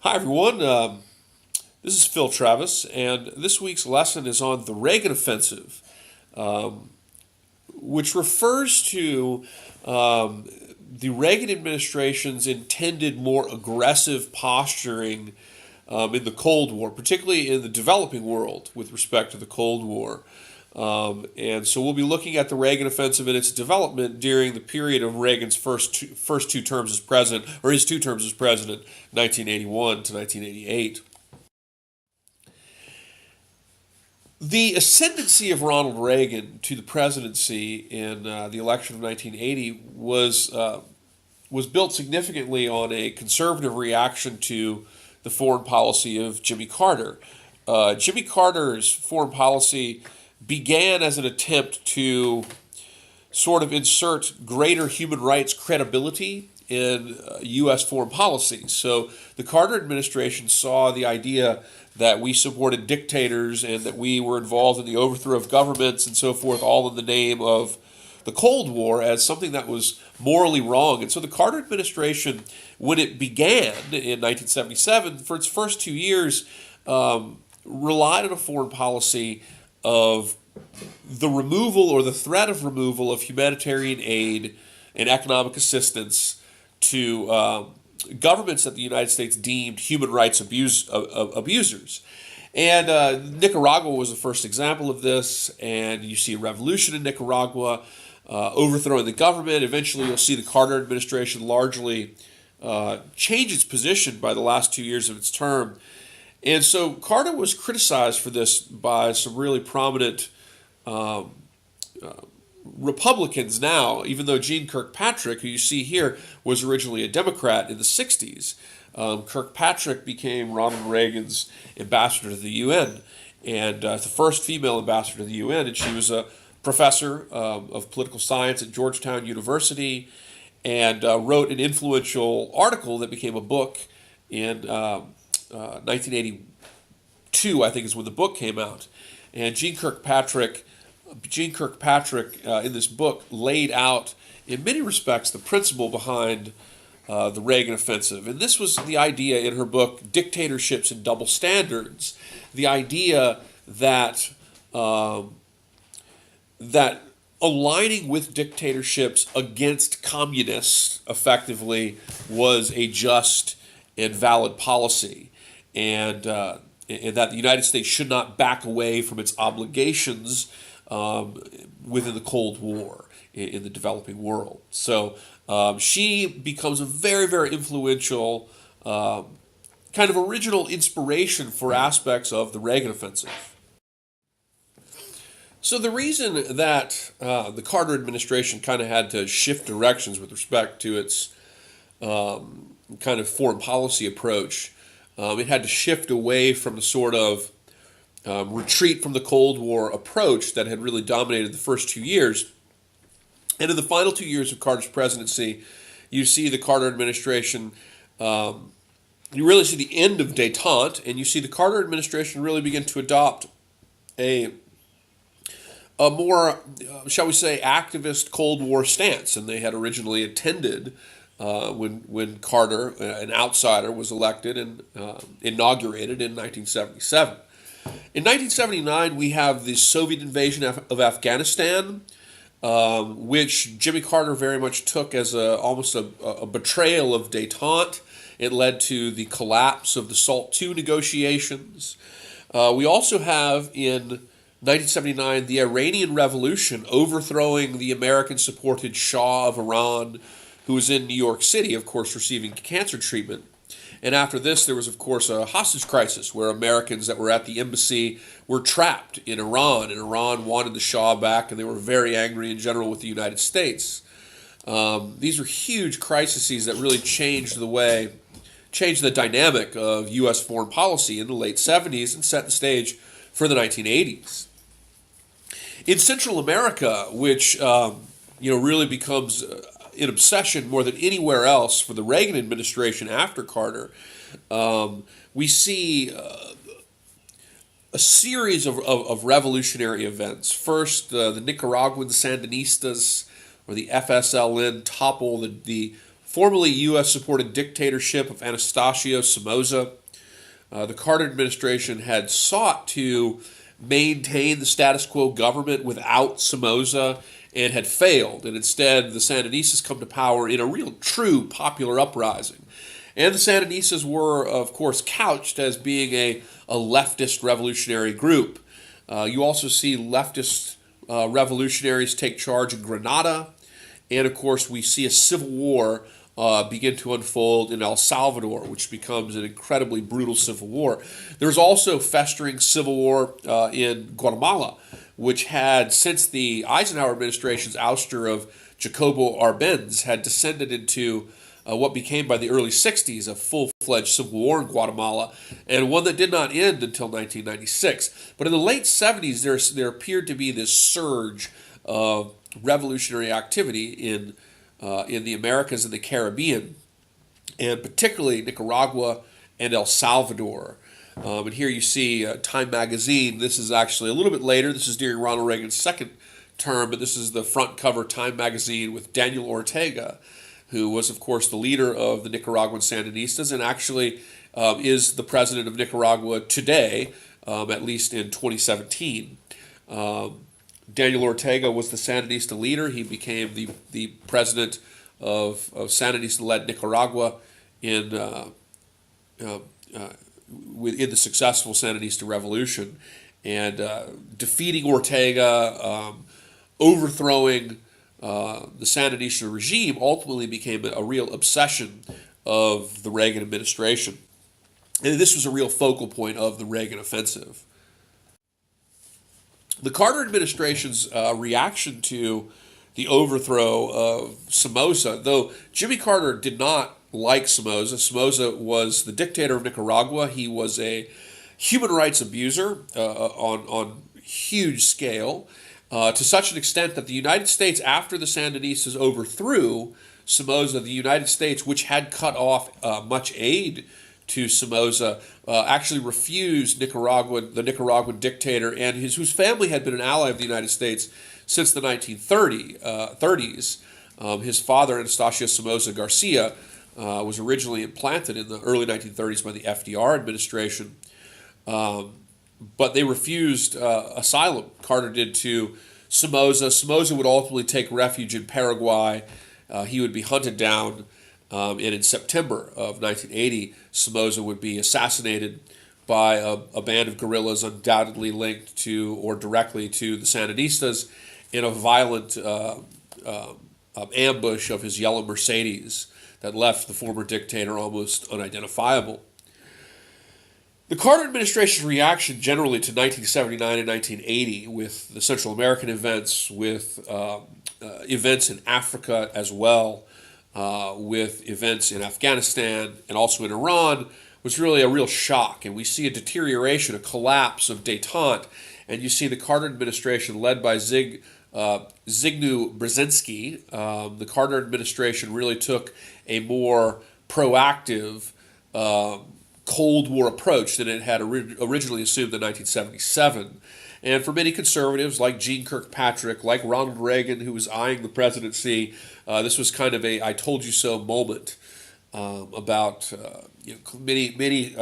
Hi, everyone. This is Phil Travis, and this week's lesson is on the Reagan Offensive, which refers to the Reagan administration's intended more aggressive posturing in the Cold War, particularly in the developing world with respect to the Cold War. And so we'll be looking at the Reagan Offensive and its development during the period of Reagan's first two terms as president, or his 2 terms as president, 1981 to 1988. The ascendancy of Ronald Reagan to the presidency in the election of 1980 was built significantly on a conservative reaction to the foreign policy of Jimmy Carter. Jimmy Carter's foreign policy began as an attempt to sort of insert greater human rights credibility in U.S. foreign policy. So the Carter administration saw the idea that we supported dictators and that we were involved in the overthrow of governments and so forth, all in the name of the Cold War, as something that was morally wrong. And so the Carter administration, when it began in 1977, for its first 2 years, relied on a foreign policy of the removal or the threat of removal of humanitarian aid and economic assistance to governments that the United States deemed human rights abusers. And Nicaragua was the first example of this, and you see a revolution in Nicaragua, overthrowing the government. Eventually you'll see the Carter administration largely change its position by the last 2 years of its term. And so Carter was criticized for this by some really prominent Republicans now, even though Gene Kirkpatrick, who you see here, was originally a Democrat in the 60s. Kirkpatrick became Ronald Reagan's ambassador to the UN, and the first female ambassador to the UN, and she was a professor of political science at Georgetown University, and wrote an influential article that became a book in 1982, I think, is when the book came out. And Gene Kirkpatrick in this book laid out, in many respects, the principle behind the Reagan Offensive. And this was the idea in her book, Dictatorships and Double Standards, the idea that that aligning with dictatorships against communists effectively was a just and valid policy, and that the United States should not back away from its obligations within the Cold War in the developing world. So she becomes a very, very influential kind of original inspiration for aspects of the Reagan Offensive. So the reason that the Carter administration kind of had to shift directions with respect to its kind of foreign policy approach, it had to shift away from the sort of retreat from the Cold War approach that had really dominated the first 2 years. And in the final 2 years of Carter's presidency, you see the Carter administration, you really see the end of détente, and you see the Carter administration really begin to adopt a more, shall we say, activist Cold War stance than they had originally intended when Carter, an outsider, was elected and inaugurated in 1977. In 1979, we have the Soviet invasion of Afghanistan, which Jimmy Carter very much took as almost a betrayal of détente. It led to the collapse of the SALT II negotiations. We also have in 1979 the Iranian Revolution, overthrowing the American-supported Shah of Iran, who was in New York City, of course, receiving cancer treatment. And after this, there was, of course, a hostage crisis where Americans that were at the embassy were trapped in Iran, and Iran wanted the Shah back, and they were very angry in general with the United States. These were huge crises that really changed the dynamic of U.S. foreign policy in the late 70s and set the stage for the 1980s. In Central America, which really becomes an obsession more than anywhere else for the Reagan administration after Carter, we see a series of revolutionary events. First, the Nicaraguan Sandinistas, or the FSLN, topple the formerly U.S.-supported dictatorship of Anastasio Somoza. The Carter administration had sought to maintain the status quo government without Somoza and had failed. And instead, the Sandinistas come to power in a real, true popular uprising. And the Sandinistas were, of course, couched as being a leftist revolutionary group. You also see leftist revolutionaries take charge in Grenada. And, of course, we see a civil war begin to unfold in El Salvador, which becomes an incredibly brutal civil war. There's also festering civil war in Guatemala, which had, since the Eisenhower administration's ouster of Jacobo Arbenz, had descended into what became by the early 60s a full-fledged civil war in Guatemala, and one that did not end until 1996. But in the late 70s, there appeared to be this surge of revolutionary activity in the Americas and the Caribbean, and particularly Nicaragua and El Salvador. And here you see Time Magazine. This is actually a little bit later. This is during Ronald Reagan's second term, but this is the front cover Time Magazine with Daniel Ortega, who was, of course, the leader of the Nicaraguan Sandinistas and actually is the president of Nicaragua today, at least in 2017. Daniel Ortega was the Sandinista leader. He became the president of Sandinista-led Nicaragua in the successful Sandinista revolution, and defeating Ortega, overthrowing the Sandinista regime ultimately became a real obsession of the Reagan administration. And this was a real focal point of the Reagan Offensive. The Carter administration's reaction to the overthrow of Somoza, though Jimmy Carter did not like Somoza. Somoza was the dictator of Nicaragua. He was a human rights abuser on huge scale, to such an extent that the United States, after the Sandinistas overthrew Somoza, the United States, which had cut off much aid to Somoza, actually refused the Nicaraguan dictator and whose family had been an ally of the United States since the 1930s. His father, Anastasio Somoza Garcia, was originally implanted in the early 1930s by the FDR administration, but they refused asylum. Carter did to Somoza. Somoza would ultimately take refuge in Paraguay. He would be hunted down. And in September of 1980, Somoza would be assassinated by a band of guerrillas undoubtedly linked to or directly to the Sandinistas in a violent ambush of his yellow Mercedes that left the former dictator almost unidentifiable. The Carter administration's reaction generally to 1979 and 1980 with the Central American events, with events in Africa as well, with events in Afghanistan and also in Iran, was really a real shock. And we see a deterioration, a collapse of détente. And you see the Carter administration led by Zygmunt Brzezinski. The Carter administration really took a more proactive Cold War approach than it had originally assumed in 1977. And for many conservatives like Gene Kirkpatrick, like Ronald Reagan, who was eyeing the presidency, this was kind of a "I told you so" moment. Many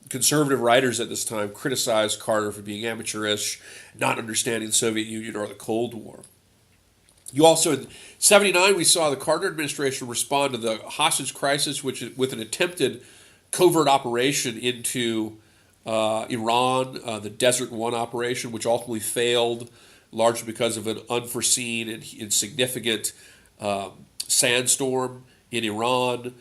conservative writers at this time criticized Carter for being amateurish, not understanding the Soviet Union or the Cold War. You also, in '79, we saw the Carter administration respond to the hostage crisis, with an attempted covert operation into Iran, the Desert One operation, which ultimately failed largely because of an unforeseen and insignificant sandstorm in Iran.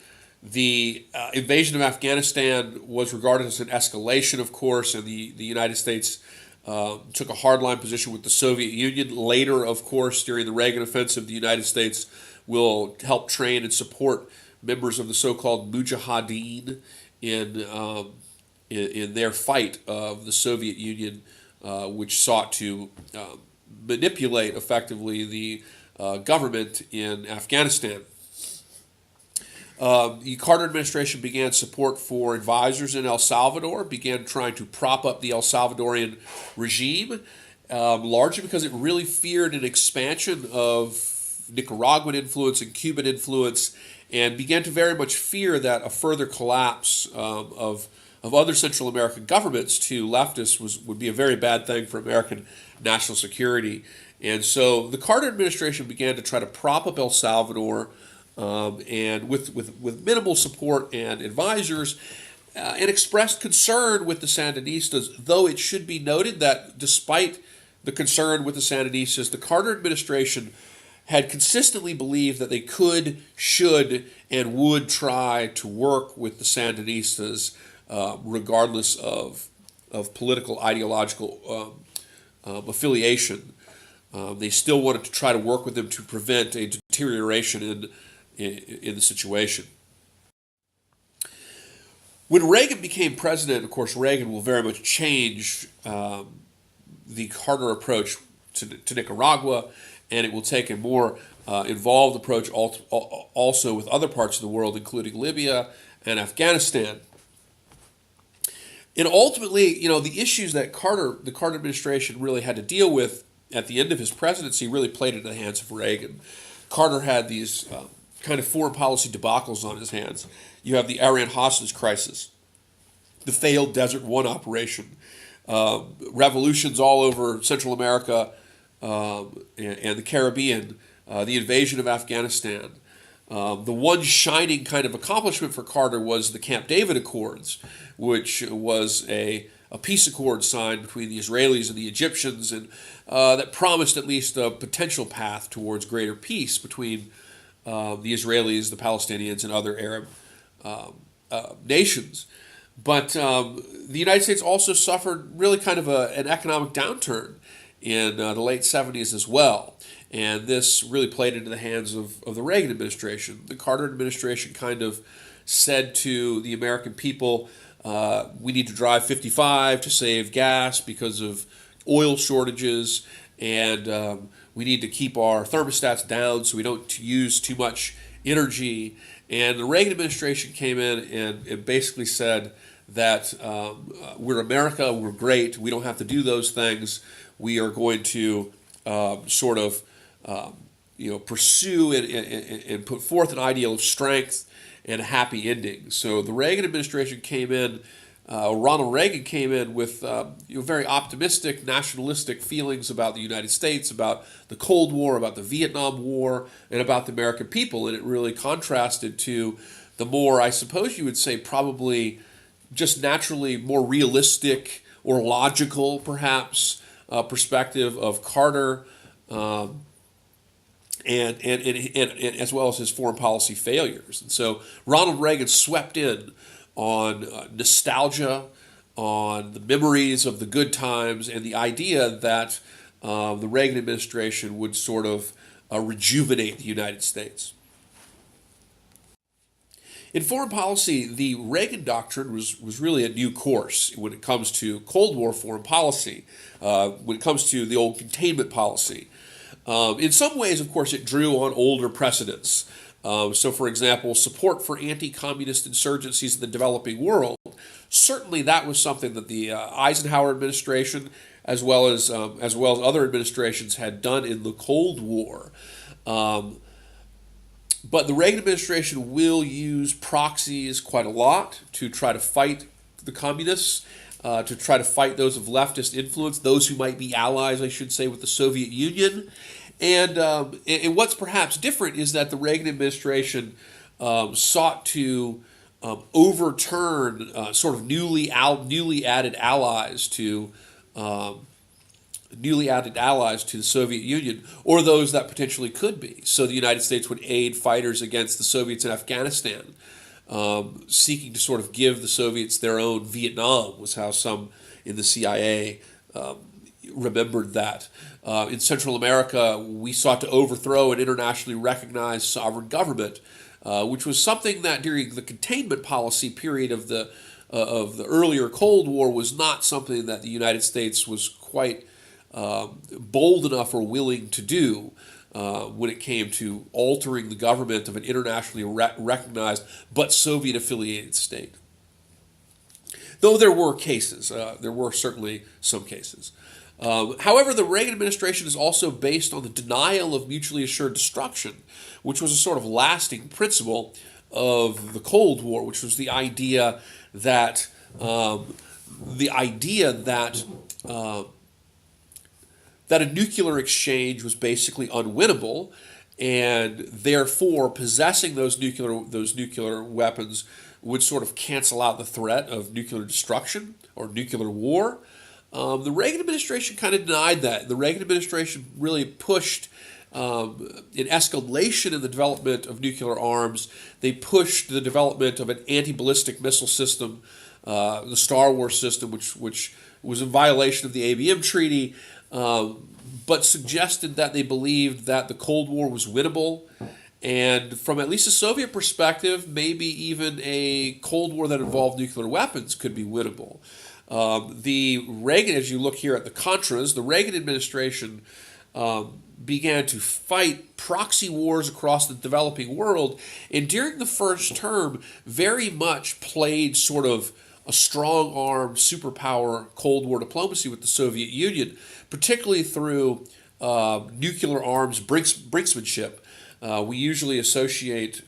The invasion of Afghanistan was regarded as an escalation, of course, and the United States took a hardline position with the Soviet Union. Later, of course, during the Reagan Offensive, the United States will help train and support members of the so-called Mujahideen in their fight of the Soviet Union, which sought to manipulate effectively the government in Afghanistan. The Carter administration began support for advisors in El Salvador, began trying to prop up the El Salvadorian regime, largely because it really feared an expansion of Nicaraguan influence and Cuban influence, and began to very much fear that a further collapse of other Central American governments to leftists would be a very bad thing for American national security. And so the Carter administration began to try to prop up El Salvador, and with minimal support and advisors, and expressed concern with the Sandinistas, though it should be noted that despite the concern with the Sandinistas, the Carter administration had consistently believed that they could, should, and would try to work with the Sandinistas, regardless of political, ideological affiliation. They still wanted to try to work with them to prevent a deterioration in the situation. When Reagan became president, of course, Reagan will very much change the Carter approach to Nicaragua, and it will take a more involved approach also with other parts of the world, including Libya and Afghanistan. And ultimately, the issues that the Carter administration really had to deal with at the end of his presidency really played into the hands of Reagan. Carter had these kind of foreign policy debacles on his hands. You have the Iran hostage crisis, the failed Desert One operation, revolutions all over Central America and the Caribbean, the invasion of Afghanistan. The one shining kind of accomplishment for Carter was the Camp David Accords, which was a peace accord signed between the Israelis and the Egyptians, and that promised at least a potential path towards greater peace between the Israelis, the Palestinians, and other Arab nations. But the United States also suffered really kind of an economic downturn in the late 70s as well. And this really played into the hands of the Reagan administration. The Carter administration kind of said to the American people, we need to drive 55 to save gas because of oil shortages, and we need to keep our thermostats down so we don't use too much energy. And the Reagan administration came in and basically said that we're America, we're great, we don't have to do those things. We are going to pursue and put forth an ideal of strength and a happy ending. So the Reagan administration came in, Ronald Reagan came in with very optimistic, nationalistic feelings about the United States, about the Cold War, about the Vietnam War, and about the American people. And it really contrasted to the more, I suppose you would say, probably just naturally more realistic or logical, perhaps, perspective of Carter, and as well as his foreign policy failures. And so Ronald Reagan swept in on nostalgia, on the memories of the good times, and the idea that the Reagan administration would sort of rejuvenate the United States. In foreign policy, the Reagan Doctrine was really a new course when it comes to Cold War foreign policy, when it comes to the old containment policy. In some ways, of course, it drew on older precedents. So, for example, support for anti-communist insurgencies in the developing world. Certainly, that was something that the Eisenhower administration, as well as other administrations, had done in the Cold War. But the Reagan administration will use proxies quite a lot to try to fight the communists, to try to fight those of leftist influence, those who might be allies, I should say, with the Soviet Union. And what's perhaps different is that the Reagan administration sought to overturn sort of newly added allies to the Soviet Union, or those that potentially could be. So the United States would aid fighters against the Soviets in Afghanistan, seeking to sort of give the Soviets their own Vietnam, was how some in the CIA remembered that. In Central America, we sought to overthrow an internationally recognized sovereign government, which was something that during the containment policy period of the earlier Cold War was not something that the United States was quite bold enough or willing to do when it came to altering the government of an internationally recognized but Soviet-affiliated state. Though there were cases, there were certainly some cases. However, the Reagan administration is also based on the denial of mutually assured destruction, which was a sort of lasting principle of the Cold War, which was the idea that that a nuclear exchange was basically unwinnable, and therefore possessing those nuclear weapons would sort of cancel out the threat of nuclear destruction or nuclear war. The Reagan administration kind of denied that. The Reagan administration really pushed an escalation in the development of nuclear arms. They pushed the development of an anti-ballistic missile system, the Star Wars system, which was in violation of the ABM Treaty, but suggested that they believed that the Cold War was winnable. And from at least a Soviet perspective, maybe even a Cold War that involved nuclear weapons could be winnable. The Reagan, as you look here at the Contras, the Reagan administration began to fight proxy wars across the developing world, and during the first term very much played sort of a strong-arm superpower Cold War diplomacy with the Soviet Union, particularly through nuclear arms brinksmanship. We usually associate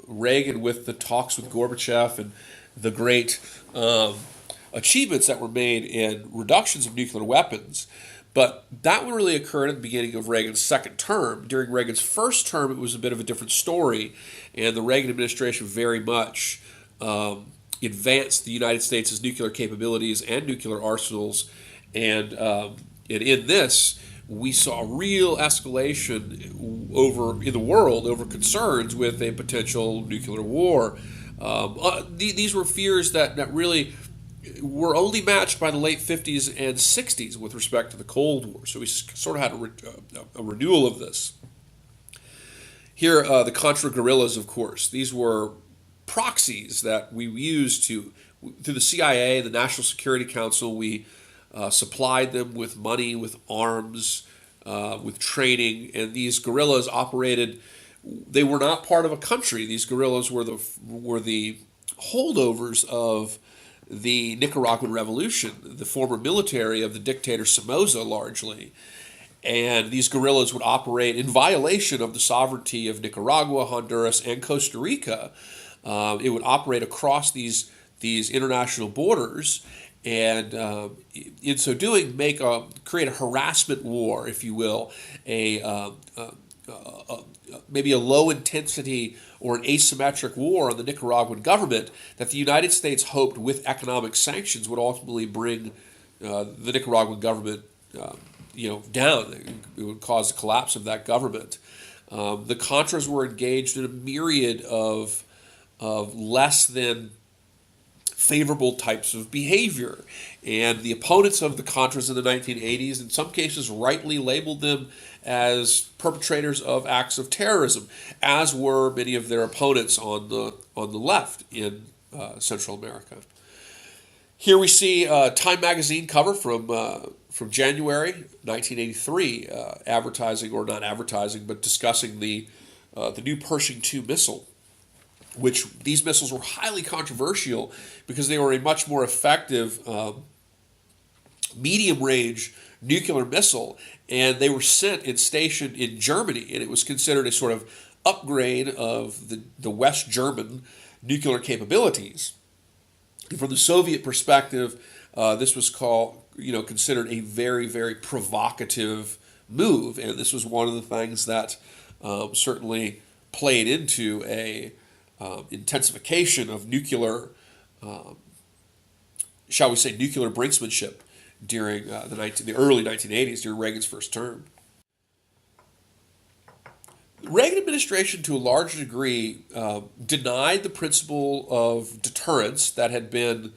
Reagan with the talks with Gorbachev and the great achievements that were made in reductions of nuclear weapons. But that one really occurred at the beginning of Reagan's second term. During Reagan's first term, it was a bit of a different story, and the Reagan administration very much advanced the United States' nuclear capabilities and nuclear arsenals, and in this, we saw real escalation over in the world over concerns with a potential nuclear war. These were fears that really were only matched by the late 50s and 60s with respect to the Cold War. So we sort of had a renewal of this. Here, the Contra guerrillas, of course. These were proxies that we used through the CIA, the National Security Council. We supplied them with money, with arms, with training, and these guerrillas operated. They were not part of a country. These guerrillas were the holdovers of the Nicaraguan Revolution, the former military of the dictator Somoza, largely. And these guerrillas would operate in violation of the sovereignty of Nicaragua, Honduras, and Costa Rica. It would operate across these international borders, and in so doing, create a harassment war, if you will, maybe a low intensity or an asymmetric war on the Nicaraguan government that the United States hoped with economic sanctions would ultimately bring the Nicaraguan government down. It would cause the collapse of that government. The Contras were engaged in a myriad of less than favorable types of behavior, and the opponents of the Contras in the 1980s in some cases rightly labeled them as perpetrators of acts of terrorism, as were many of their opponents on the left in Central America. Here we see a Time magazine cover from January 1983, advertising, or not advertising, but discussing the new Pershing II missile, which these missiles were highly controversial because they were a much more effective medium-range nuclear missile, and they were sent and stationed in Germany, and it was considered a sort of upgrade of the West German nuclear capabilities. And from the Soviet perspective, this was considered a very, very provocative move, and this was one of the things that certainly played into a intensification of nuclear, shall we say, nuclear brinksmanship during the early 1980s, during Reagan's first term. The Reagan administration, to a large degree, denied the principle of deterrence that had been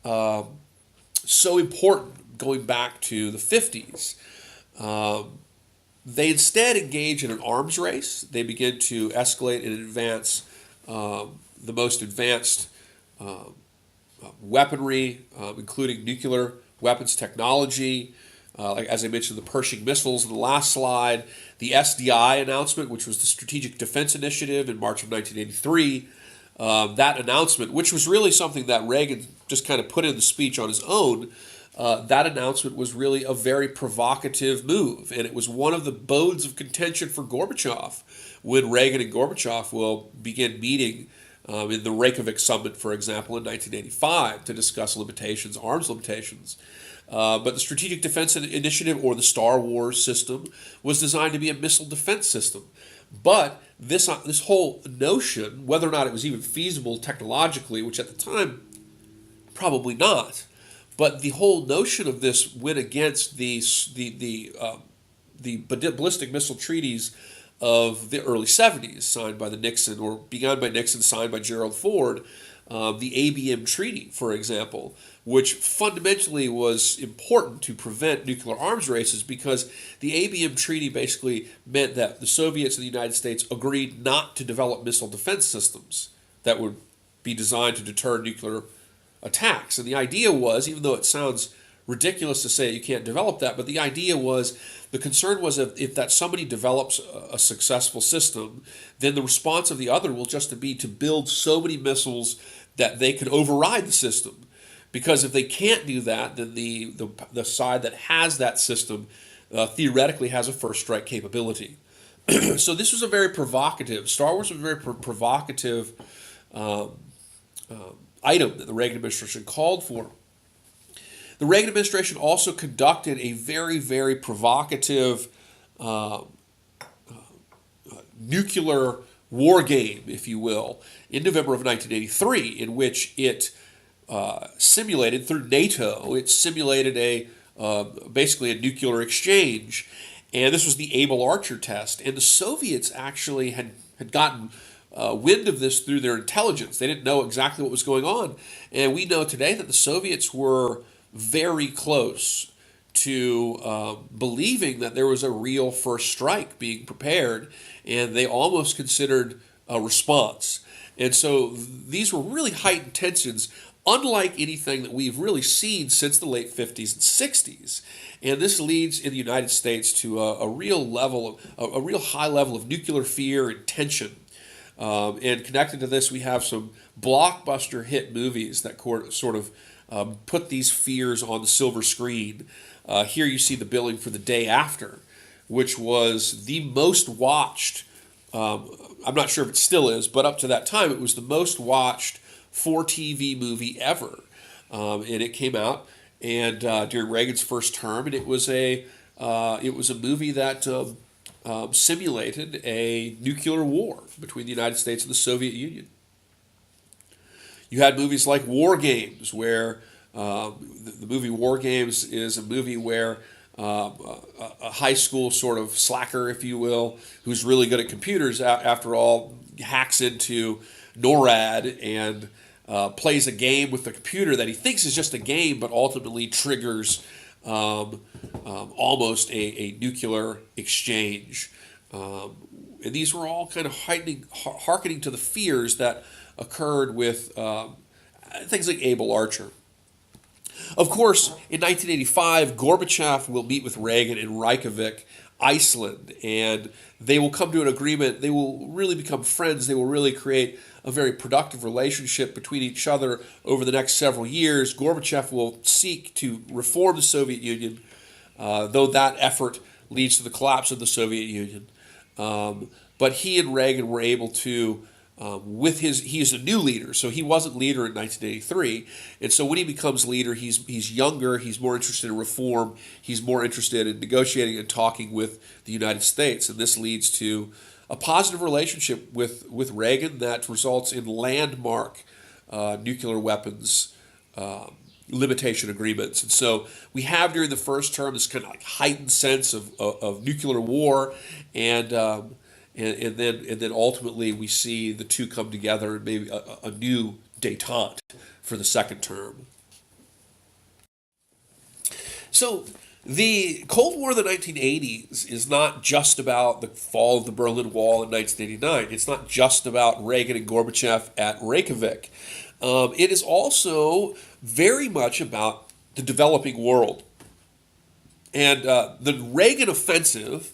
so important going back to the 50s. They instead engage in an arms race. They begin to escalate and advance the most advanced weaponry, including nuclear weapons technology, like as I mentioned, the Pershing missiles in the last slide, the SDI announcement, which was the Strategic Defense Initiative in March of 1983. That announcement, which was really something that Reagan just kind of put in the speech on his own, that announcement was really a very provocative move, and it was one of the bones of contention for Gorbachev when Reagan and Gorbachev will begin meeting in the Reykjavik summit, for example, in 1985 to discuss limitations, arms limitations. But the Strategic Defense Initiative, or the Star Wars system, was designed to be a missile defense system. But this whole notion, whether or not it was even feasible technologically, which at the time probably not, but the whole notion of this went against the ballistic missile treaties of the early 70s, signed by the Nixon, or begun by Nixon, signed by Gerald Ford, the ABM Treaty, for example, which fundamentally was important to prevent nuclear arms races, because the ABM Treaty basically meant that the Soviets and the United States agreed not to develop missile defense systems that would be designed to deter nuclear attacks. And the idea was, even though it sounds ridiculous to say you can't develop that, but the idea was, the concern was if that somebody develops a successful system, then the response of the other will just be to build so many missiles that they can override the system. Because if they can't do that, then the side that has that system theoretically has a first strike capability. So this was a very provocative, Star Wars was a very provocative item that the Reagan administration called for. The Reagan administration also conducted a very, very provocative nuclear war game, if you will, in November of 1983, in which it simulated, through NATO, it simulated basically a nuclear exchange. And this was the Able Archer test. And the Soviets actually had gotten wind of this through their intelligence. They didn't know exactly what was going on. And we know today that the Soviets were very close to believing that there was a real first strike being prepared, and they almost considered a response. And so these were really heightened tensions, unlike anything that we've really seen since the late 50s and 60s. And this leads in the United States to a real high level of nuclear fear and tension. And connected to this, we have some blockbuster hit movies that sort of put these fears on the silver screen. Here you see the billing for The Day After, which was the most watched, I'm not sure if it still is, but up to that time it was the most watched for TV movie ever. And it came out and during Reagan's first term, and it was a movie that simulated a nuclear war between the United States and the Soviet Union. You had movies like War Games, where the movie War Games is a movie where a high school sort of slacker, if you will, who's really good at computers, after all, hacks into NORAD and plays a game with the computer that he thinks is just a game, but ultimately triggers almost a nuclear exchange. And these were all kind of hearkening to the fears that occurred with things like Able Archer. Of course, in 1985, Gorbachev will meet with Reagan in Reykjavik, Iceland, and they will come to an agreement. They will really become friends. They will really create a very productive relationship between each other over the next several years. Gorbachev will seek to reform the Soviet Union, though that effort leads to the collapse of the Soviet Union. But he and Reagan were able to, he is a new leader, so he wasn't leader in 1983, and so when he becomes leader, he's younger, he's more interested in reform, he's more interested in negotiating and talking with the United States, and this leads to a positive relationship with Reagan that results in landmark nuclear weapons limitation agreements. And so we have during the first term this kind of like heightened sense of nuclear war, and then ultimately we see the two come together and maybe a new détente for the second term. So the Cold War of the 1980s is not just about the fall of the Berlin Wall in 1989. It's not just about Reagan and Gorbachev at Reykjavik. It is also very much about the developing world. And the Reagan Offensive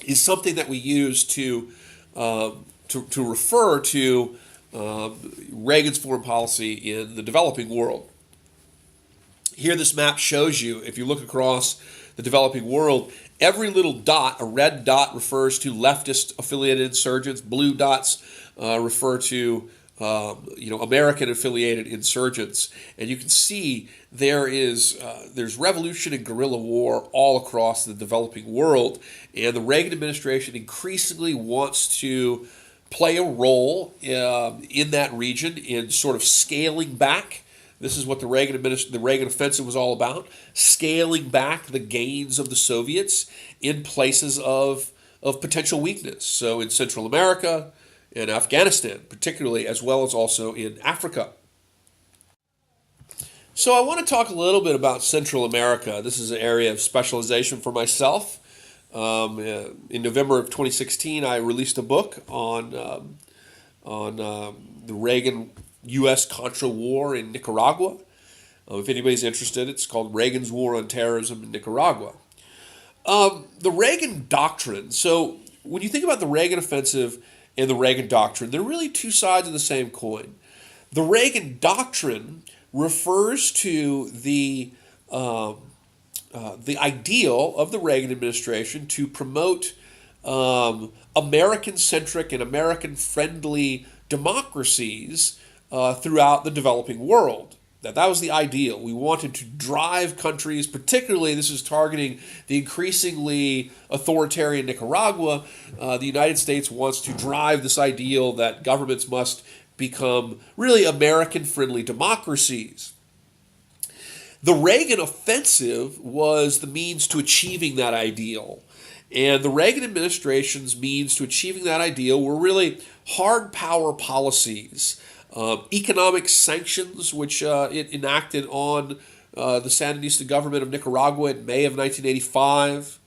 is something that we use to refer to Reagan's foreign policy in the developing world. Here this map shows you, if you look across the developing world, every little dot, a red dot, refers to leftist-affiliated insurgents. Blue dots refer to American-affiliated insurgents. And you can see there's revolution and guerrilla war all across the developing world. And the Reagan administration increasingly wants to play a role in that region in sort of scaling back. This is what the Reagan Offensive was all about, scaling back the gains of the Soviets in places of potential weakness. So in Central America, in Afghanistan particularly, as well as also in Africa. So I want to talk a little bit about Central America. This is an area of specialization for myself. In November of 2016, I released a book on the Reagan U.S. Contra War in Nicaragua. If anybody's interested, it's called Reagan's War on Terrorism in Nicaragua. The Reagan Doctrine. So when you think about the Reagan Offensive and the Reagan Doctrine, they're really two sides of the same coin. The Reagan Doctrine refers to the ideal of the Reagan administration to promote American-centric and American-friendly democracies throughout the developing world. That was the ideal. We wanted to drive countries, particularly this is targeting the increasingly authoritarian Nicaragua. The United States wants to drive this ideal that governments must become really American-friendly democracies. The Reagan Offensive was the means to achieving that ideal. And the Reagan administration's means to achieving that ideal were really hard power policies, economic sanctions, which it enacted on the Sandinista government of Nicaragua in May of 1985,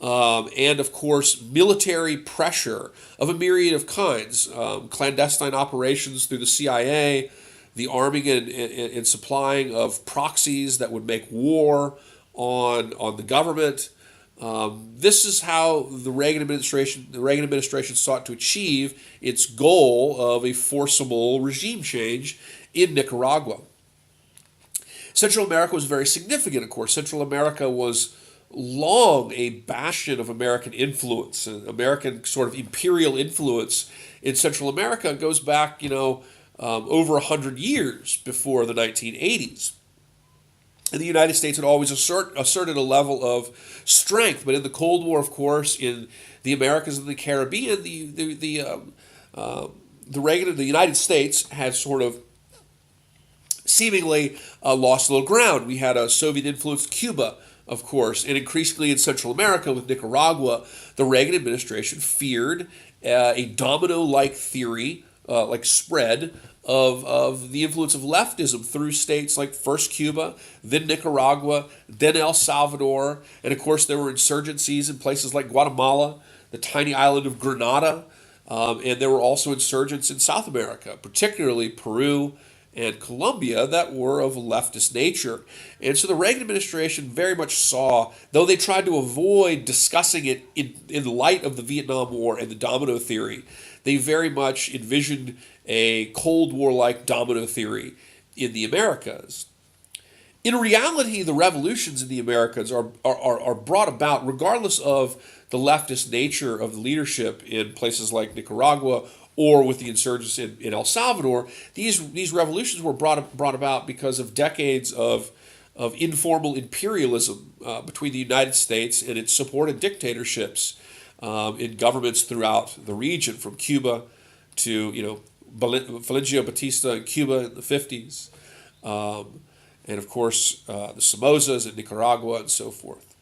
and of course military pressure of a myriad of kinds, clandestine operations through the CIA, the arming and supplying of proxies that would make war on the government. This is how the Reagan administration sought to achieve its goal of a forcible regime change in Nicaragua. Central America was very significant, of course. Central America was long a bastion of American influence, and American sort of imperial influence in Central America goes back, over 100 years before the 1980s. And the United States had always asserted a level of strength, but in the Cold War, of course, in the Americas and the Caribbean, the United States had sort of seemingly lost a little ground. We had a Soviet-influenced Cuba, of course, and increasingly in Central America with Nicaragua, the Reagan administration feared a domino-like theory, like spread of the influence of leftism through states like first Cuba, then Nicaragua, then El Salvador, and of course there were insurgencies in places like Guatemala, the tiny island of Grenada, and there were also insurgents in South America, particularly Peru and Colombia, that were of leftist nature. And so the Reagan administration very much saw, though they tried to avoid discussing it in light of the Vietnam War and the domino theory, they very much envisioned a Cold War-like domino theory in the Americas. In reality, the revolutions in the Americas are brought about regardless of the leftist nature of the leadership in places like Nicaragua or with the insurgents in El Salvador. These revolutions were brought about because of decades of informal imperialism between the United States and its supported dictatorships in governments throughout the region, from Cuba to Fulgencio Batista in Cuba in the 50s, and of course the Somozas in Nicaragua and so forth.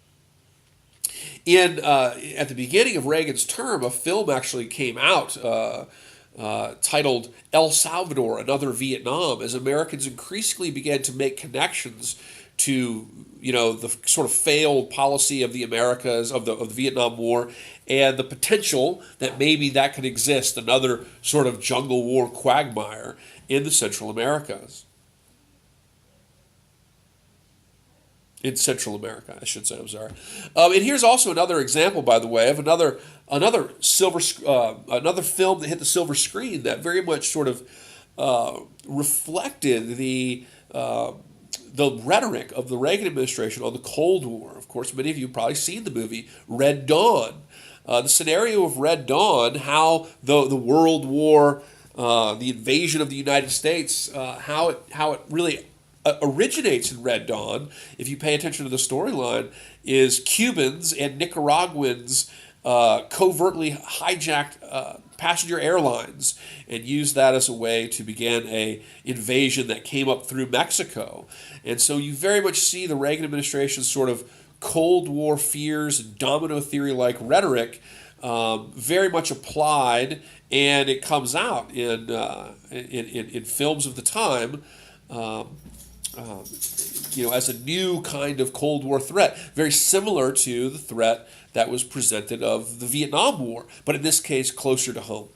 At the beginning of Reagan's term, a film actually came out titled El Salvador, Another Vietnam, as Americans increasingly began to make connections to the sort of failed policy of the Americas, of the Vietnam War, and the potential that maybe that could exist, another sort of jungle war quagmire in the Central Americas. In Central America, I should say. I'm sorry. And here's also another example, by the way, of another film that hit the silver screen that very much sort of reflected the the rhetoric of the Reagan administration on the Cold War. Of course, many of you have probably seen the movie Red Dawn. The scenario of Red Dawn, how the World War, the invasion of the United States, how it really originates in Red Dawn, if you pay attention to the storyline, is Cubans and Nicaraguans covertly hijacked passenger airlines and used that as a way to begin a invasion that came up through Mexico. And so you very much see the Reagan administration's sort of Cold War fears and domino theory-like rhetoric very much applied, and it comes out in films of the time, as a new kind of Cold War threat, very similar to the threat that was presented of the Vietnam War, but in this case closer to home.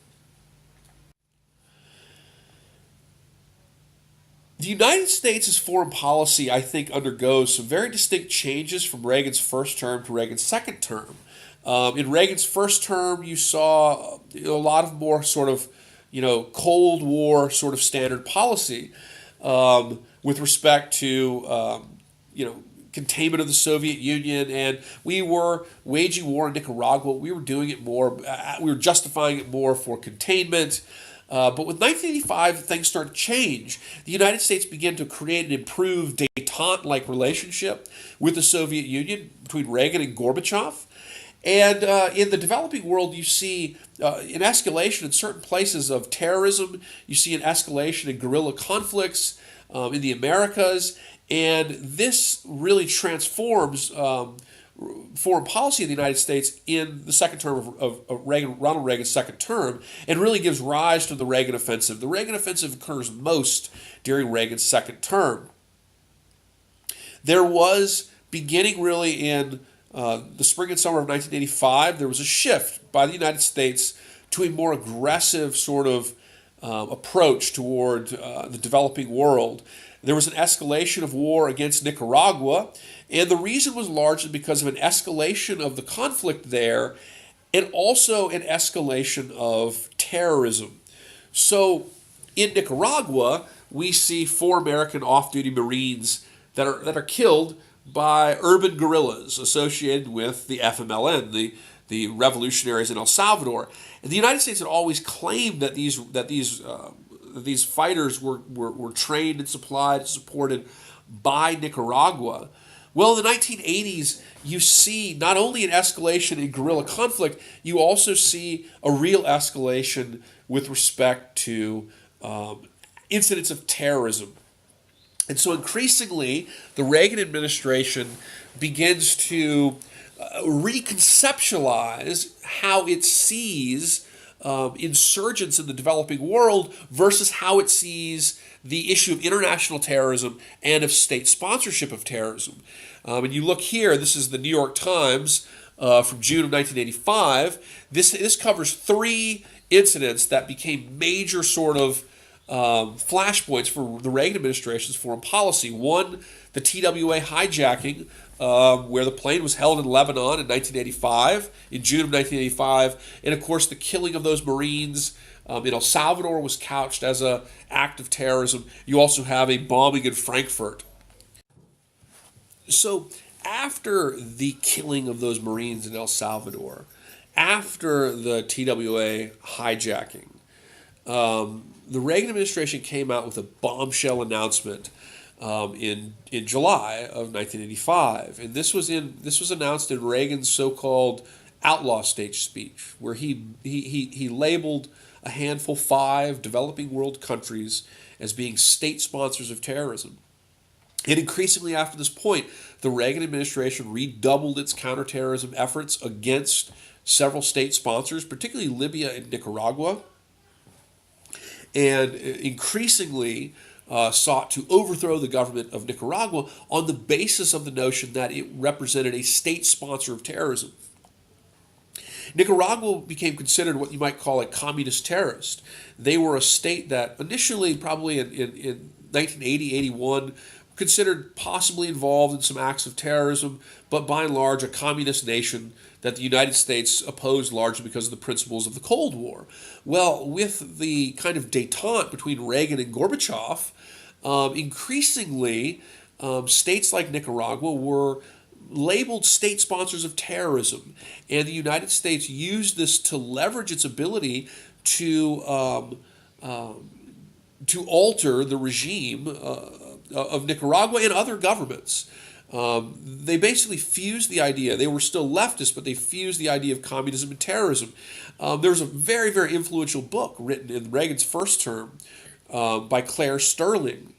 The United States' foreign policy, I think, undergoes some very distinct changes from Reagan's first term to Reagan's second term. In Reagan's first term, you saw a lot of more sort of, Cold War sort of standard policy with respect to, containment of the Soviet Union, and we were waging war in Nicaragua. We were doing it more, we were justifying it more for containment. But with 1985, things started to change. The United States began to create an improved détente-like relationship with the Soviet Union between Reagan and Gorbachev. And in the developing world, you see an escalation in certain places of terrorism. You see an escalation in guerrilla conflicts in the Americas. And this really transforms foreign policy of the United States in the second term of Ronald Reagan's second term, and really gives rise to the Reagan Offensive. The Reagan Offensive occurs most during Reagan's second term. There was, beginning really in the spring and summer of 1985, there was a shift by the United States to a more aggressive sort of approach toward the developing world. There was an escalation of war against Nicaragua, and the reason was largely because of an escalation of the conflict there and also an escalation of terrorism. So in Nicaragua, we see 4 American off-duty Marines that are killed by urban guerrillas associated with the FMLN, the revolutionaries in El Salvador. And the United States had always claimed that these fighters were trained and supplied and supported by Nicaragua. Well, in the 1980s, you see not only an escalation in guerrilla conflict, you also see a real escalation with respect to incidents of terrorism. And so increasingly, the Reagan administration begins to reconceptualize how it sees insurgents in the developing world versus how it sees the issue of international terrorism and of state sponsorship of terrorism. And you look here, this is the New York Times from June of 1985. This covers 3 incidents that became major sort of flashpoints for the Reagan administration's foreign policy. One, the TWA hijacking, where the plane was held in Lebanon in 1985, in June of 1985, and of course the killing of those Marines in El Salvador was couched as an act of terrorism. You also have a bombing in Frankfurt. So after the killing of those Marines in El Salvador, after the TWA hijacking, the Reagan administration came out with a bombshell announcement in July of 1985, and this was announced in Reagan's so-called outlaw stage speech, where he labeled a handful 5 developing world countries as being state sponsors of terrorism. And increasingly after this point, the Reagan administration redoubled its counterterrorism efforts against several state sponsors, particularly Libya and Nicaragua, and increasingly sought to overthrow the government of Nicaragua on the basis of the notion that it represented a state sponsor of terrorism. Nicaragua became considered what you might call a communist terrorist. They were a state that initially, probably in 1980, 81, considered possibly involved in some acts of terrorism, but by and large a communist nation that the United States opposed largely because of the principles of the Cold War. Well, with the kind of détente between Reagan and Gorbachev, increasingly states like Nicaragua were labeled state sponsors of terrorism, and the United States used this to leverage its ability to alter the regime of Nicaragua and other governments. They basically fused the idea. They were still leftist, but they fused the idea of communism and terrorism. There was a very, very influential book written in Reagan's first term by Claire Sterling.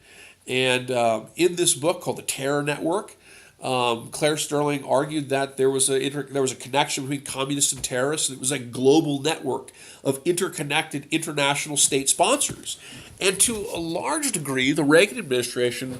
And in this book called The Terror Network, Claire Sterling argued that there was a connection between communists and terrorists. And it was a global network of interconnected international state sponsors. And to a large degree, the Reagan administration,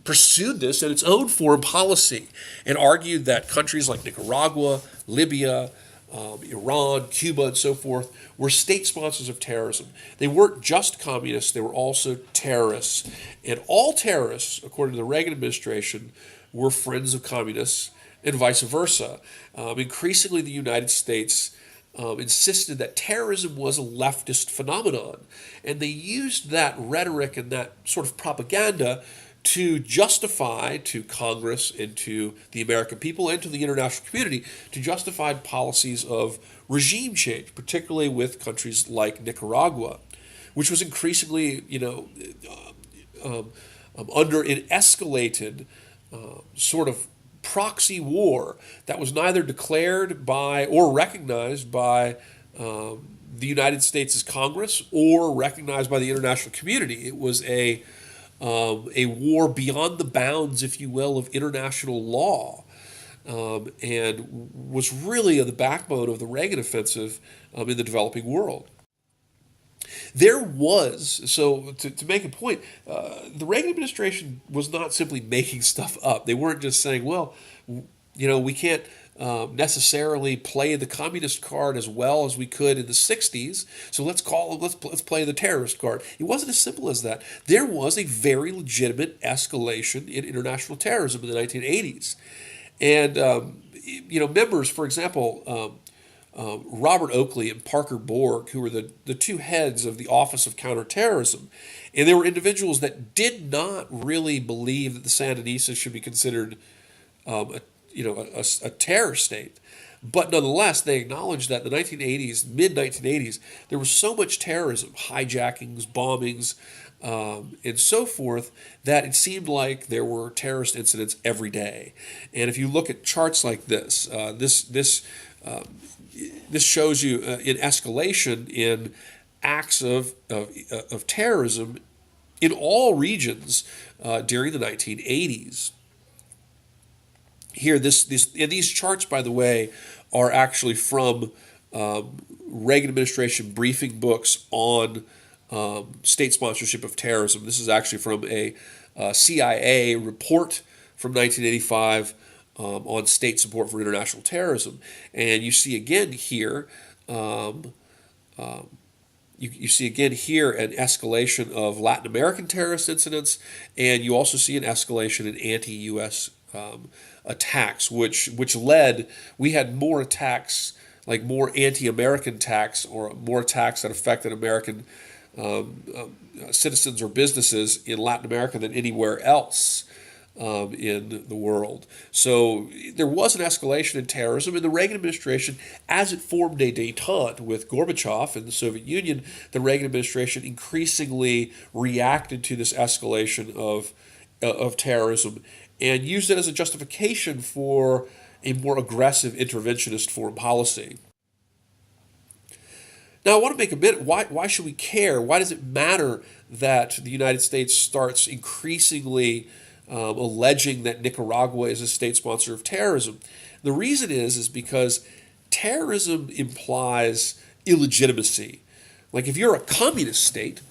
pursued this in its own foreign policy and argued that countries like Nicaragua, Libya, Iran, Cuba, and so forth were state sponsors of terrorism. They weren't just communists, they were also terrorists. And all terrorists, according to the Reagan administration, were friends of communists and vice versa. Increasingly, the United States insisted that terrorism was a leftist phenomenon. And they used that rhetoric and that sort of propaganda to justify to Congress and to the American people and to the international community to justify policies of regime change, particularly with countries like Nicaragua, which was increasingly, under an escalated sort of proxy war that was neither declared by or recognized by the United States' Congress or recognized by the international community. It was a war beyond the bounds, if you will, of international law, and was really the backbone of the Reagan Offensive in the developing world. There was, so to make a point, the Reagan administration was not simply making stuff up. They weren't just saying, well, we can't necessarily play the communist card as well as we could in the 60s, so let's play the terrorist card. It wasn't as simple as that. There was a very legitimate escalation in international terrorism in the 1980s. And, members, for example, Robert Oakley and Parker Borg, who were the two heads of the Office of Counterterrorism, and they were individuals that did not really believe that the Sandinistas should be considered a terror state. But nonetheless, they acknowledged that in the 1980s, mid-1980s, there was so much terrorism, hijackings, bombings, and so forth, that it seemed like there were terrorist incidents every day. And if you look at charts like this, this shows you an escalation in acts of terrorism in all regions during the 1980s. Here, these charts, by the way, are actually from Reagan administration briefing books on state sponsorship of terrorism. This is actually from a CIA report from 1985 on state support for international terrorism. And you see again here, you see again here an escalation of Latin American terrorist incidents, and you also see an escalation in anti-U.S. Attacks, which led, we had more attacks, like more anti-American attacks or more attacks that affected American citizens or businesses in Latin America than anywhere else in the world. So there was an escalation in terrorism, and the Reagan administration, as it formed a détente with Gorbachev and the Soviet Union, the Reagan administration increasingly reacted to this escalation of terrorism and used it as a justification for a more aggressive interventionist foreign policy. Now, I want to make a bit, why should we care? Why does it matter that the United States starts increasingly alleging that Nicaragua is a state sponsor of terrorism? The reason is because terrorism implies illegitimacy. Like if you're a communist state,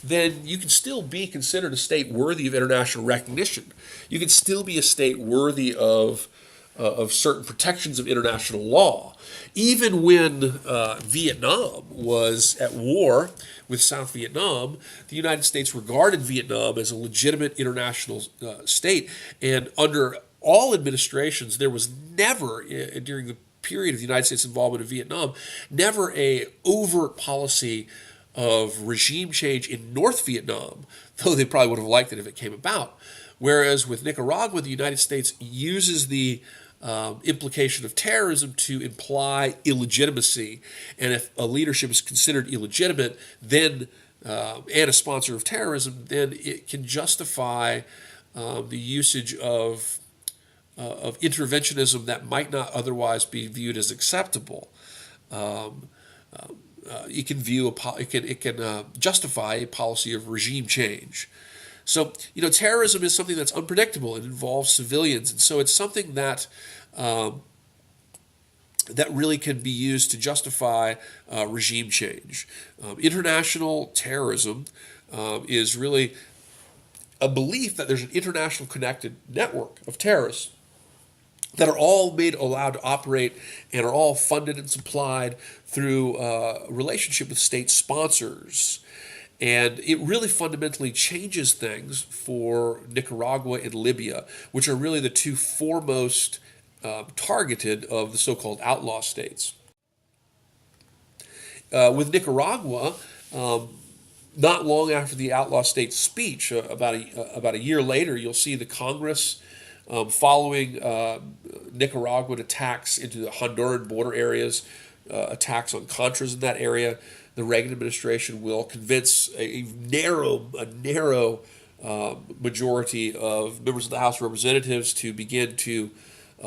then you can still be considered a state worthy of international recognition. You can still be a state worthy of certain protections of international law. Even when Vietnam was at war with South Vietnam, the United States regarded Vietnam as a legitimate international state. And under all administrations, there was never, during the period of the United States involvement in Vietnam, never a overt policy of regime change in North Vietnam, though they probably would have liked it if it came about. Whereas with Nicaragua, the United States uses the implication of terrorism to imply illegitimacy. And if a leadership is considered illegitimate, then and a sponsor of terrorism, then it can justify the usage of interventionism that might not otherwise be viewed as acceptable. It can justify a policy of regime change. So, terrorism is something that's unpredictable. It involves civilians, and so it's something that that really can be used to justify regime change. International terrorism is really a belief that there's an international connected network of terrorists that are all allowed to operate and are all funded and supplied through a relationship with state sponsors. And it really fundamentally changes things for Nicaragua and Libya, which are really the two foremost targeted of the so-called outlaw states. With Nicaragua, not long after the outlaw state speech, about a year later, you'll see the Congress following Nicaraguan attacks into the Honduran border areas, attacks on Contras in that area. The Reagan administration will convince a narrow majority of members of the House of Representatives to begin to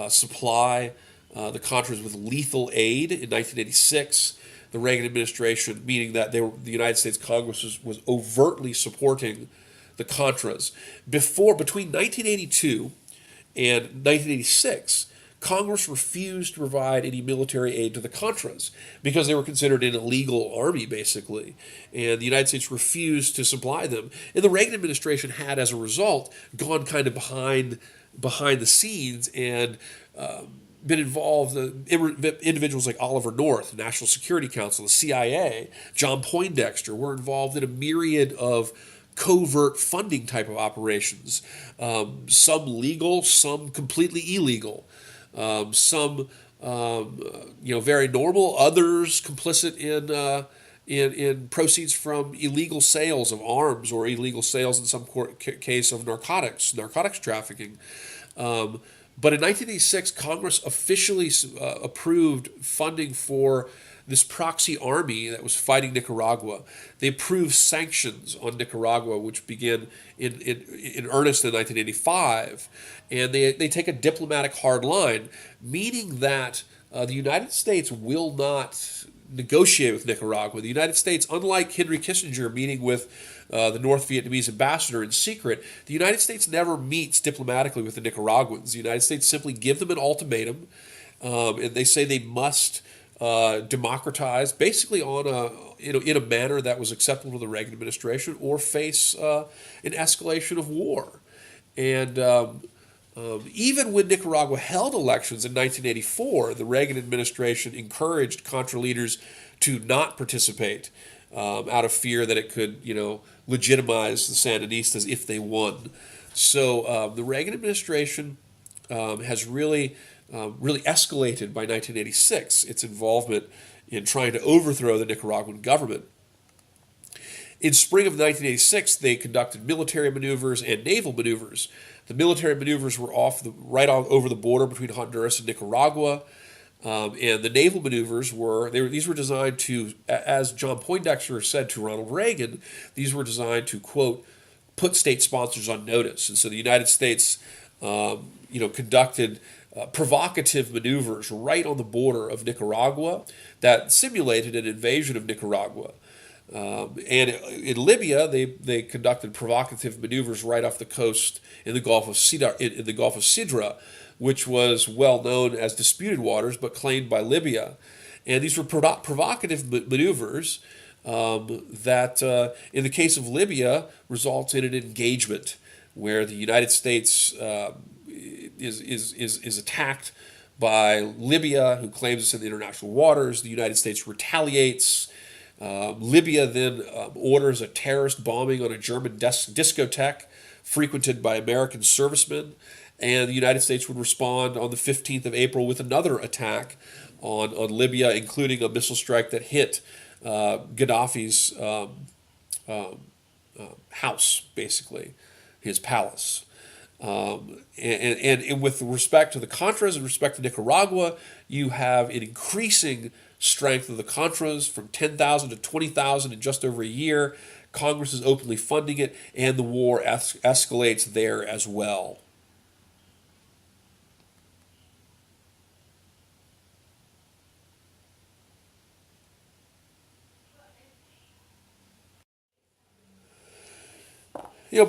supply the Contras with lethal aid in 1986. The Reagan administration, meaning that the United States Congress was overtly supporting the Contras. Between 1982 and 1986, Congress refused to provide any military aid to the Contras because they were considered an illegal army, basically. And the United States refused to supply them. And the Reagan administration had, as a result, gone kind of behind the scenes and been involved. Individuals like Oliver North, the National Security Council, the CIA, John Poindexter were involved in a myriad of covert funding type of operations, some legal, some completely illegal. Some very normal, others complicit in proceeds from illegal sales of arms or illegal sales in some case of narcotics trafficking. But in 1986, Congress officially approved funding for this proxy army that was fighting Nicaragua. They approved sanctions on Nicaragua, which began in earnest in 1985. And they take a diplomatic hard line, meaning that the United States will not negotiate with Nicaragua. The United States, unlike Henry Kissinger meeting with the North Vietnamese ambassador in secret, the United States never meets diplomatically with the Nicaraguans. The United States simply give them an ultimatum, and they say they must democratize, basically in a manner that was acceptable to the Reagan administration, or face an escalation of war. And even when Nicaragua held elections in 1984, the Reagan administration encouraged Contra leaders to not participate out of fear that it could, legitimize the Sandinistas if they won. So the Reagan administration has really escalated by 1986 its involvement in trying to overthrow the Nicaraguan government. In spring of 1986, they conducted military maneuvers and naval maneuvers. The military maneuvers were right over the border between Honduras and Nicaragua, and the naval maneuvers were designed to, as John Poindexter said to Ronald Reagan, these were designed to, quote, put state sponsors on notice. And so the United States, conducted provocative maneuvers right on the border of Nicaragua that simulated an invasion of Nicaragua. And in Libya, they conducted provocative maneuvers right off the coast in the Gulf of Sidra, which was well known as disputed waters, but claimed by Libya. And these were provocative maneuvers that, in the case of Libya, results in an engagement where the United States is attacked by Libya, who claims it's in the international waters. The United States retaliates. Libya then orders a terrorist bombing on a German discotheque frequented by American servicemen, and the United States would respond on the 15th of April with another attack on Libya, including a missile strike that hit Gaddafi's house, basically, his palace. And with respect to the Contras and respect to Nicaragua, you have an increasing strength of the Contras from 10,000 to 20,000 in just over a year. Congress is openly funding it, and the war escalates there as well.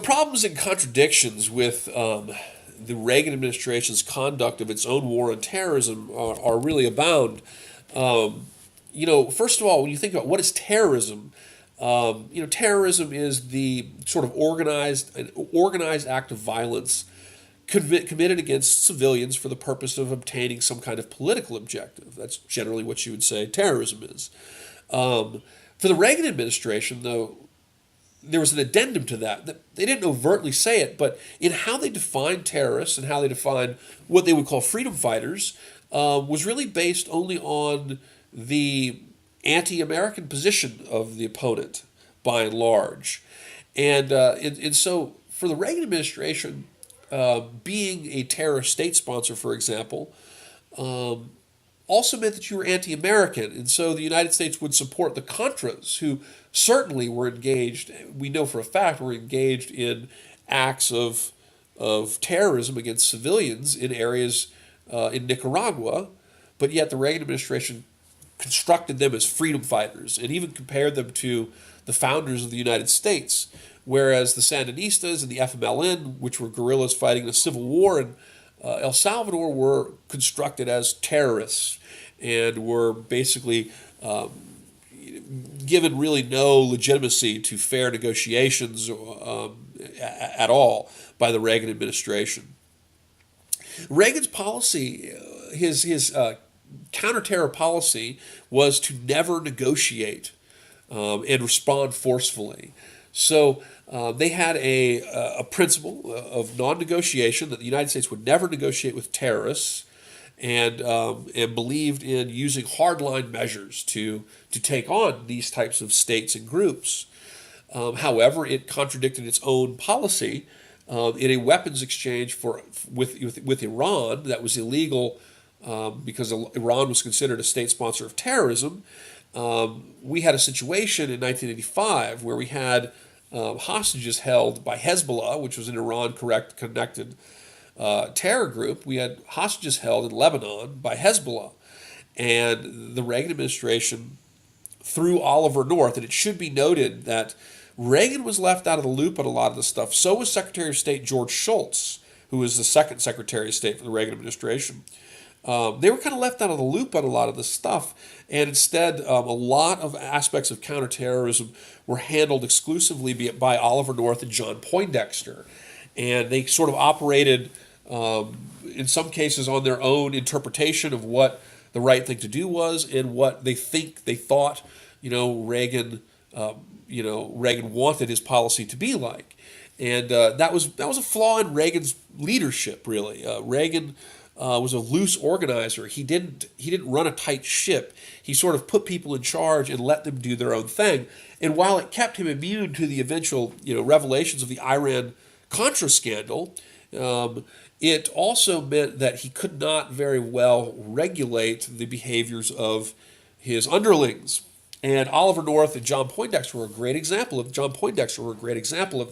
Problems and contradictions with the Reagan administration's conduct of its own war on terrorism are really abound. First of all, when you think about what is terrorism, terrorism is the sort of organized act of violence committed against civilians for the purpose of obtaining some kind of political objective. That's generally what you would say terrorism is. For the Reagan administration, though, there was an addendum to that. They didn't overtly say it, but in how they defined terrorists and how they defined what they would call freedom fighters was really based only on the anti-American position of the opponent, by and large. And so for the Reagan administration, being a terrorist state sponsor, for example, also meant that you were anti-American. And so the United States would support the Contras, who certainly were engaged, we know for a fact, were engaged in acts of terrorism against civilians in areas in Nicaragua, but yet the Reagan administration constructed them as freedom fighters and even compared them to the founders of the United States, whereas the Sandinistas and the FMLN, which were guerrillas fighting in a civil war in El Salvador, were constructed as terrorists and were basically given really no legitimacy to fair negotiations at all by the Reagan administration. Reagan's policy, his counterterror policy, was to never negotiate and respond forcefully. So they had a principle of non-negotiation, that the United States would never negotiate with terrorists, and believed in using hardline measures to take on these types of states and groups. However, it contradicted its own policy in a weapons exchange with Iran that was illegal because Iran was considered a state sponsor of terrorism. We had a situation in 1985 where we had hostages held by Hezbollah, which was an Iran-connected terror group. We had hostages held in Lebanon by Hezbollah. And the Reagan administration, through Oliver North, and it should be noted that Reagan was left out of the loop on a lot of this stuff. So was Secretary of State George Shultz, who was the second Secretary of State for the Reagan administration. They were kind of left out of the loop on a lot of this stuff, and instead a lot of aspects of counterterrorism were handled exclusively by Oliver North and John Poindexter. And they sort of operated, in some cases, on their own interpretation of what the right thing to do was and what they thought, Reagan wanted his policy to be like. And that was a flaw in Reagan's leadership, really. Reagan was a loose organizer. He didn't run a tight ship. He sort of put people in charge and let them do their own thing. And while it kept him immune to the eventual revelations of the Iran-Contra scandal, it also meant that he could not very well regulate the behaviors of his underlings. And Oliver North and John Poindexter were a great example of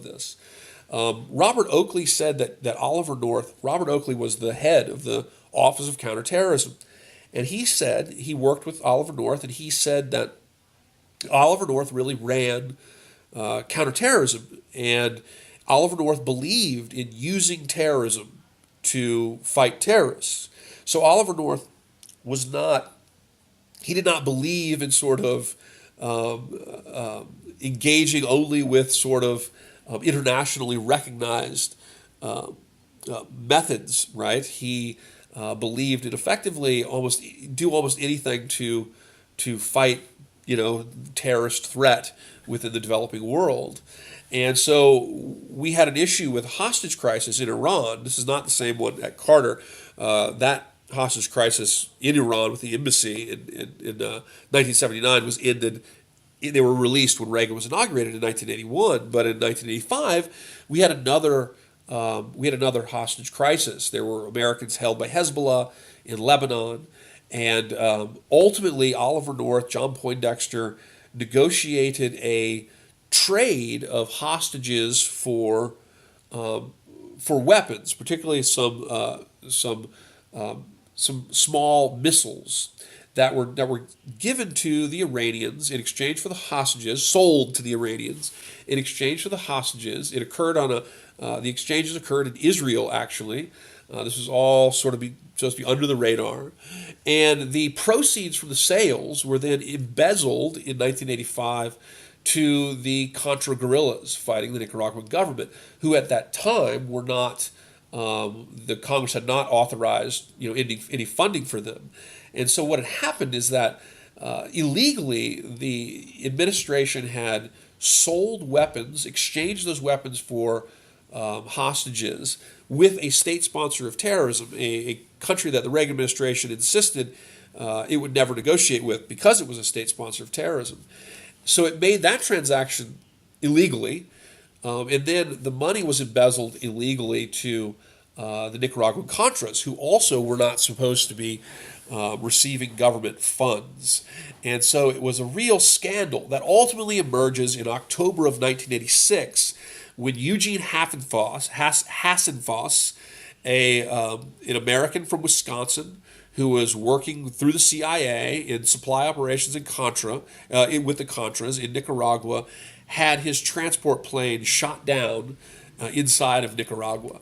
this. Robert Oakley said that Robert Oakley was the head of the Office of Counterterrorism. And he said, he worked with Oliver North, and he said that Oliver North really ran counterterrorism. And Oliver North believed in using terrorism to fight terrorists. So Oliver North did not believe in sort of engaging only with sort of internationally recognized methods, right? He believed in effectively almost anything to fight, terrorist threat within the developing world. And so we had an issue with a hostage crisis in Iran. This is not the same one at Carter. That hostage crisis in Iran with the embassy in 1979 was ended they were released when Reagan was inaugurated in 1981. But in 1985, we had another hostage crisis. There were Americans held by Hezbollah in Lebanon, and ultimately Oliver North, John Poindexter negotiated a trade of hostages for weapons, particularly some small missiles that were given to the Iranians in exchange for the hostages, sold to the Iranians in exchange for the hostages. It occurred on the exchanges occurred in Israel, actually. This was all supposed to be under the radar. And the proceeds from the sales were then embezzled in 1985 to the Contra guerrillas fighting the Nicaraguan government, who at that time were not, the Congress had not authorized any funding for them. And so what had happened is that illegally the administration had sold weapons, exchanged those weapons for hostages with a state sponsor of terrorism, a country that the Reagan administration insisted it would never negotiate with because it was a state sponsor of terrorism. So it made that transaction illegally, and then the money was embezzled illegally to the Nicaraguan Contras, who also were not supposed to be receiving government funds. And so it was a real scandal that ultimately emerges in October of 1986 when Eugene Hassenfoss, an American from Wisconsin who was working through the CIA in supply operations in with the Contras in Nicaragua, had his transport plane shot down inside of Nicaragua.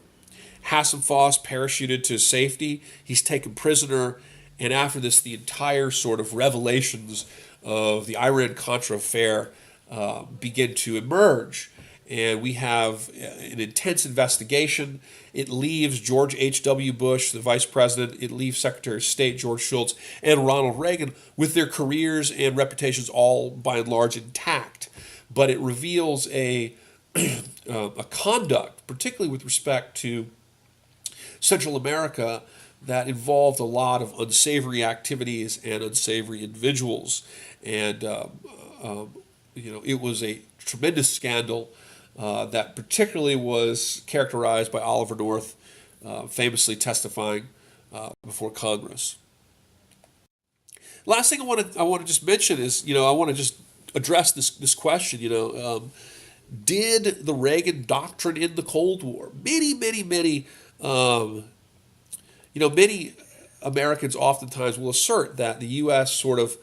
Hassenfoss parachuted to safety. He's taken prisoner. And after this, the entire sort of revelations of the Iran-Contra affair begin to emerge. And we have an intense investigation. It leaves George H.W. Bush, the vice president, it leaves Secretary of State George Shultz and Ronald Reagan with their careers and reputations all by and large intact. But it reveals a conduct, particularly with respect to Central America, that involved a lot of unsavory activities and unsavory individuals. And, it was a tremendous scandal that particularly was characterized by Oliver North famously testifying before Congress. Last thing I want to just mention is, I want to just address this question, did the Reagan Doctrine in the Cold War? Many Americans oftentimes will assert that the U.S. sort of,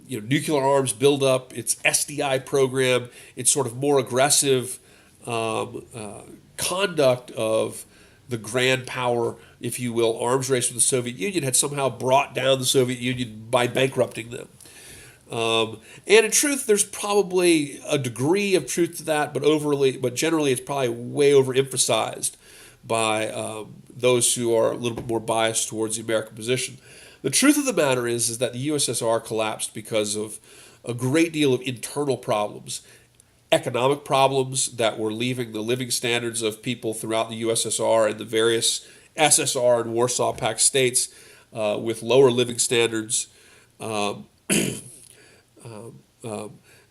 nuclear arms build up, its SDI program, its sort of more aggressive conduct of the grand power, if you will, arms race with the Soviet Union had somehow brought down the Soviet Union by bankrupting them. And in truth, there's probably a degree of truth to that, but generally it's probably way overemphasized by those who are a little bit more biased towards the American position. The truth of the matter is that the USSR collapsed because of a great deal of internal problems, economic problems that were leaving the living standards of people throughout the USSR and the various SSR and Warsaw Pact states with lower living standards.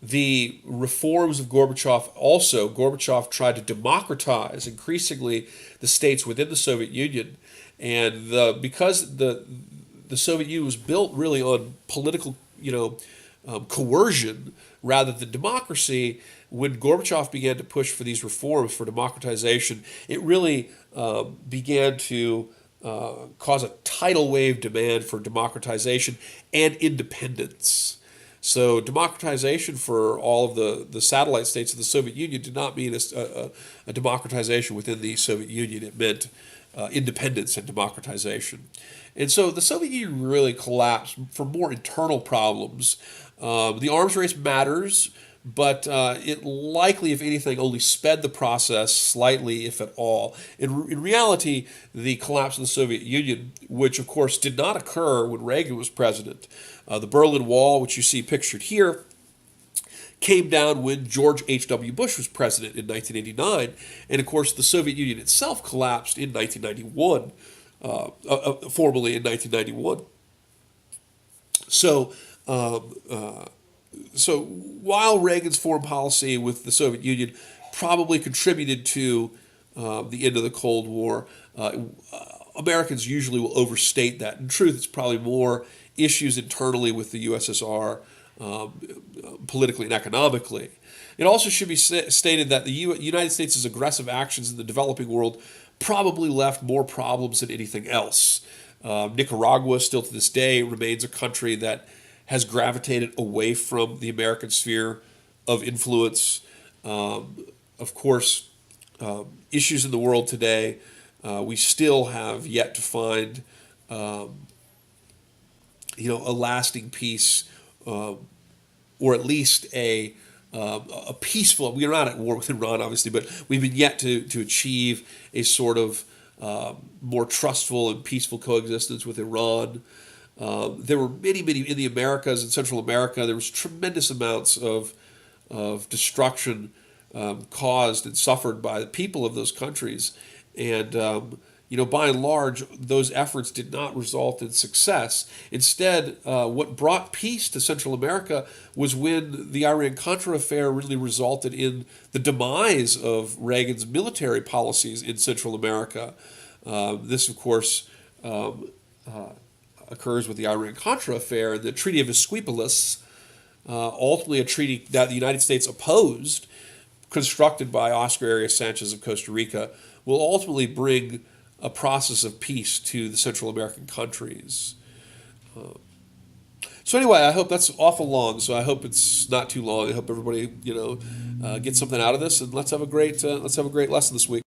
The reforms of Gorbachev tried to democratize increasingly the states within the Soviet Union, and because the Soviet Union was built really on political, coercion rather than democracy. When Gorbachev began to push for these reforms for democratization, it really began to cause a tidal wave demand for democratization and independence. So democratization for all of the satellite states of the Soviet Union did not mean a democratization within the Soviet Union. It meant independence and democratization. And so the Soviet Union really collapsed for more internal problems. The arms race matters, but it likely, if anything, only sped the process slightly, if at all. In reality, the collapse of the Soviet Union, which of course did not occur when Reagan was president, the Berlin Wall, which you see pictured here, came down when George H.W. Bush was president in 1989. And of course, the Soviet Union itself collapsed in 1991, formally in 1991. So So while Reagan's foreign policy with the Soviet Union probably contributed to the end of the Cold War, Americans usually will overstate that. In truth, it's probably more issues internally with the USSR, politically and economically. It also should be stated that the United States' aggressive actions in the developing world probably left more problems than anything else. Nicaragua, still to this day, remains a country that has gravitated away from the American sphere of influence. Of course, issues in the world today, we still have yet to find, a lasting peace, or at least a peaceful. We are not at war with Iran, obviously, but we've been yet to achieve a sort of more trustful and peaceful coexistence with Iran. There were many in the Americas and Central America. There was tremendous amounts of destruction caused and suffered by the people of those countries, and by and large, those efforts did not result in success. Instead, what brought peace to Central America was when the Iran-Contra affair really resulted in the demise of Reagan's military policies in Central America. This, of course, occurs with the Iran-Contra affair. The Treaty of Esquipulas, ultimately a treaty that the United States opposed, constructed by Oscar Arias Sanchez of Costa Rica, will ultimately bring a process of peace to the Central American countries. So anyway, I hope that's awful long. So I hope it's not too long. I hope everybody, gets something out of this, and let's have a great lesson this week.